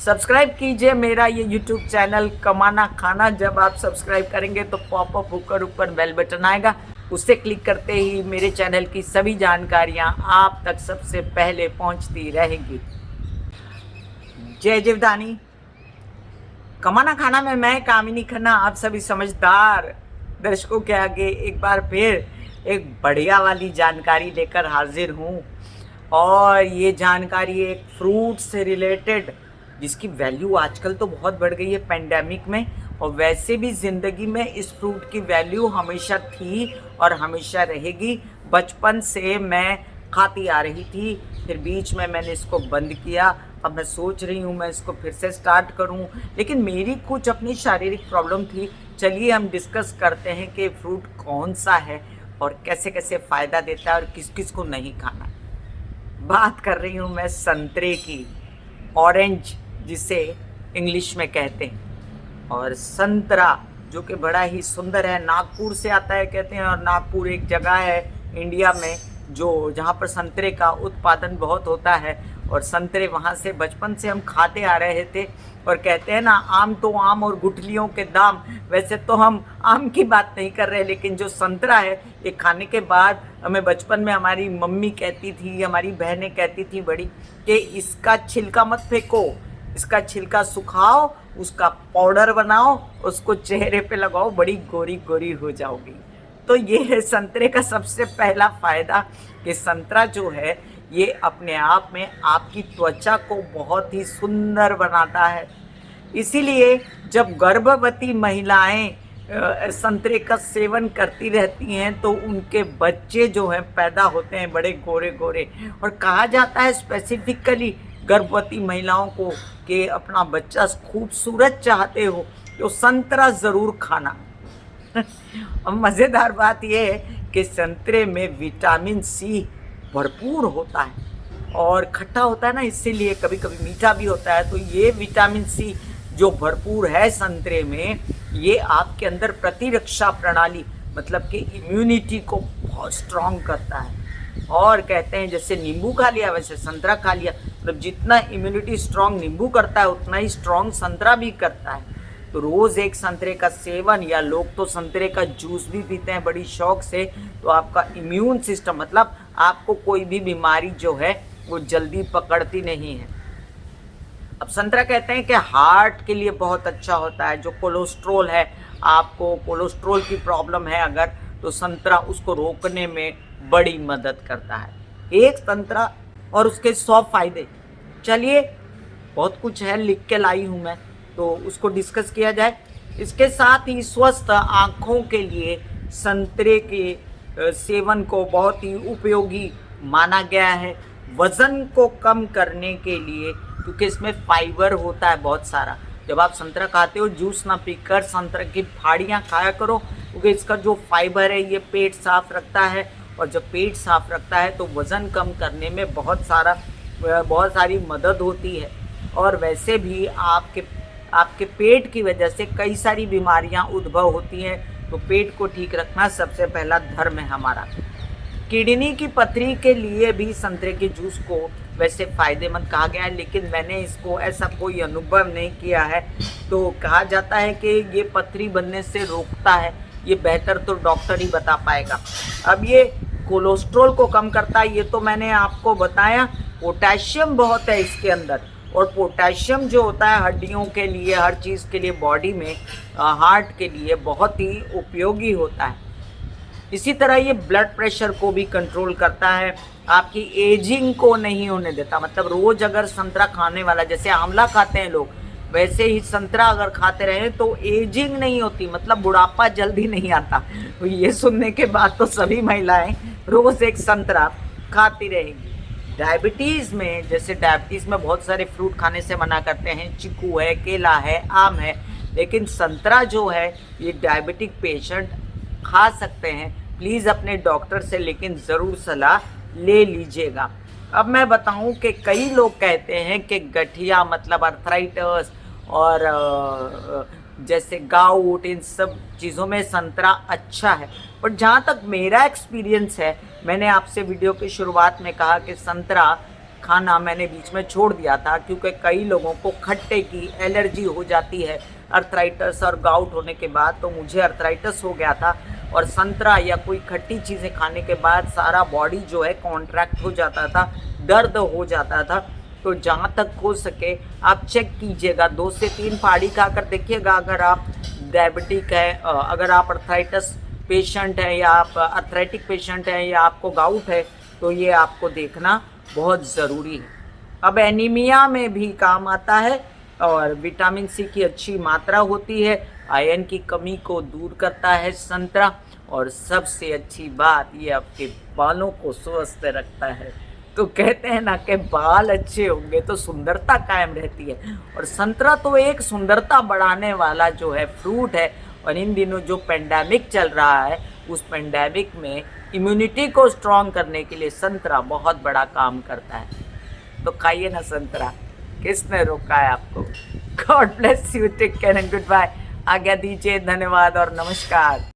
Subscribe कीजिए मेरा ये यूट्यूब चैनल कमाना खाना। जब आप सब्सक्राइब करेंगे तो पॉपअप होकर ऊपर बेल बटन आएगा, उससे क्लिक करते ही मेरे चैनल की सभी जानकारियां आप तक सबसे पहले पहुंचती रहेगी। जय जीवदानी। कमाना खाना में मैं कामिनी खन्ना आप सभी समझदार दर्शकों के आगे एक बार फिर एक बढ़िया वाली जानकारी लेकर हाजिर हूँ। और ये जानकारी एक फ्रूट से रिलेटेड, जिसकी वैल्यू आजकल तो बहुत बढ़ गई है पेंडेमिक में, और वैसे भी ज़िंदगी में इस फ्रूट की वैल्यू हमेशा थी और हमेशा रहेगी। बचपन से मैं खाती आ रही थी, फिर बीच में मैंने इसको बंद किया। अब मैं सोच रही हूँ मैं इसको फिर से स्टार्ट करूँ, लेकिन मेरी कुछ अपनी शारीरिक प्रॉब्लम थी। चलिए हम डिस्कस करते हैं कि फ्रूट कौन सा है और कैसे कैसे फ़ायदा देता है और किस किस को नहीं खाना। बात कर रही हूँ मैं संतरे की, ऑरेंज जिसे इंग्लिश में कहते हैं। और संतरा जो कि बड़ा ही सुंदर है, नागपुर से आता है कहते हैं, और नागपुर एक जगह है इंडिया में जहाँ पर संतरे का उत्पादन बहुत होता है। और संतरे वहाँ से बचपन से हम खाते आ रहे थे। और कहते हैं ना, आम तो आम और गुठलियों के दाम। वैसे तो हम आम की बात नहीं कर रहे, लेकिन जो संतरा है ये खाने के बाद हमें बचपन में हमारी मम्मी कहती थी, हमारी बहनें कहती थी बड़ी, कि इसका छिलका मत फेंको, इसका छिलका सुखाओ, उसका पाउडर बनाओ, उसको चेहरे पे लगाओ, बड़ी गोरी गोरी हो जाओगी। तो ये है संतरे का सबसे पहला फ़ायदा कि संतरा जो है ये अपने आप में आपकी त्वचा को बहुत ही सुंदर बनाता है। इसीलिए जब गर्भवती महिलाएं संतरे का सेवन करती रहती हैं तो उनके बच्चे जो हैं पैदा होते हैं बड़े गोरे गोरे। और कहा जाता है स्पेसिफिकली गर्भवती महिलाओं को कि अपना बच्चा खूबसूरत चाहते हो तो संतरा ज़रूर खाना। अब मज़ेदार बात यह है कि संतरे में विटामिन सी भरपूर होता है और खट्टा होता है ना, इसीलिए कभी कभी मीठा भी होता है। तो ये विटामिन सी जो भरपूर है संतरे में, ये आपके अंदर प्रतिरक्षा प्रणाली मतलब कि इम्यूनिटी को बहुत स्ट्रॉन्ग करता है। और कहते हैं जैसे नींबू खा लिया वैसे संतरा खा लिया, मतलब जितना इम्यूनिटी स्ट्रॉन्ग नींबू करता है उतना ही स्ट्रॉन्ग संतरा भी करता है। तो रोज़ एक संतरे का सेवन, या लोग तो संतरे का जूस भी पीते हैं बड़ी शौक से, तो आपका इम्यून सिस्टम मतलब आपको कोई भी बीमारी जो है वो जल्दी पकड़ती नहीं है। अब संतरा कहते हैं कि हार्ट के लिए बहुत अच्छा होता है। जो कोलेस्ट्रोल है, आपको कोलेस्ट्रोल की प्रॉब्लम है अगर, तो संतरा उसको रोकने में बड़ी मदद करता है। एक संतरा और उसके 100 फायदे। चलिए बहुत कुछ है, लिख के लाई हूँ मैं, तो उसको डिस्कस किया जाए। इसके साथ ही स्वस्थ आँखों के लिए संतरे के सेवन को बहुत ही उपयोगी माना गया है। वज़न को कम करने के लिए, क्योंकि इसमें फाइबर होता है बहुत सारा। जब आप संतरा खाते हो जूस ना पीकर संतरा की फाड़ियाँ खाया करो, क्योंकि इसका जो फाइबर है ये पेट साफ रखता है, और जब पेट साफ रखता है तो वज़न कम करने में बहुत सारी मदद होती है। और वैसे भी आपके पेट की वजह से कई सारी बीमारियां उद्भव होती हैं, तो पेट को ठीक रखना सबसे पहला धर्म है हमारा। किडनी की पथरी के लिए भी संतरे के जूस को वैसे फ़ायदेमंद कहा गया है, लेकिन मैंने इसको ऐसा कोई अनुभव नहीं किया है। तो कहा जाता है कि ये पथरी बनने से रोकता है, ये बेहतर तो डॉक्टर ही बता पाएगा। अब ये कोलेस्ट्रॉल को कम करता है, ये तो मैंने आपको बताया। पोटेशियम बहुत है इसके अंदर, और पोटेशियम जो होता है हड्डियों के लिए, हर चीज़ के लिए, बॉडी में हार्ट के लिए बहुत ही उपयोगी होता है। इसी तरह ये ब्लड प्रेशर को भी कंट्रोल करता है, आपकी एजिंग को नहीं होने देता। मतलब रोज़ अगर संतरा खाने वाला, जैसे आंवला खाते हैं लोग, वैसे ही संतरा अगर खाते रहे तो एजिंग नहीं होती, मतलब बुढ़ापा जल्दी नहीं आता। तो ये सुनने के बाद तो सभी महिलाएं रोज़ एक संतरा खाती रहेंगी। डायबिटीज़ में, जैसे डायबिटीज़ में बहुत सारे फ्रूट खाने से मना करते हैं, चीकू है, केला है, आम है, लेकिन संतरा जो है ये डायबिटिक पेशेंट खा सकते हैं। प्लीज़ अपने डॉक्टर से लेकिन ज़रूर सलाह ले लीजिएगा। अब मैं बताऊं कि कई लोग कहते हैं कि गठिया मतलब अर्थराइटिस और जैसे गाउट, इन सब चीज़ों में संतरा अच्छा है। पर जहाँ तक मेरा एक्सपीरियंस है, मैंने आपसे वीडियो की शुरुआत में कहा कि संतरा खाना मैंने बीच में छोड़ दिया था, क्योंकि कई लोगों को खट्टे की एलर्जी हो जाती है अर्थराइटिस और गाउट होने के बाद। तो मुझे अर्थराइटिस हो गया था और संतरा या कोई खट्टी चीज़ें खाने के बाद सारा बॉडी जो है कॉन्ट्रैक्ट हो जाता था, दर्द हो जाता था। तो जहाँ तक हो सके आप चेक कीजिएगा, 2 से 3 फाड़ी खाकर देखिएगा। अगर आप डायबिटिक है, अगर आप अर्थराइटिस पेशेंट हैं या आप अर्थराइटिक पेशेंट हैं या आपको गाउट है, तो ये आपको देखना बहुत ज़रूरी है। अब एनीमिया में भी काम आता है और विटामिन सी की अच्छी मात्रा होती है, आयरन की कमी को दूर करता है संतरा, और सबसे अच्छी बात ये आपके बालों को स्वस्थ रखता है। तो कहते हैं ना कि बाल अच्छे होंगे तो सुंदरता कायम रहती है, और संतरा तो एक सुंदरता बढ़ाने वाला जो है फ्रूट है। और इन दिनों जो पेंडेमिक चल रहा है, उस पेंडेमिक में इम्यूनिटी को स्ट्रॉन्ग करने के लिए संतरा बहुत बड़ा काम करता है। तो खाइए ना संतरा, किसने रोका है आपको। God bless you, take care and good bye. आज्ञा दीजिए, धन्यवाद और नमस्कार।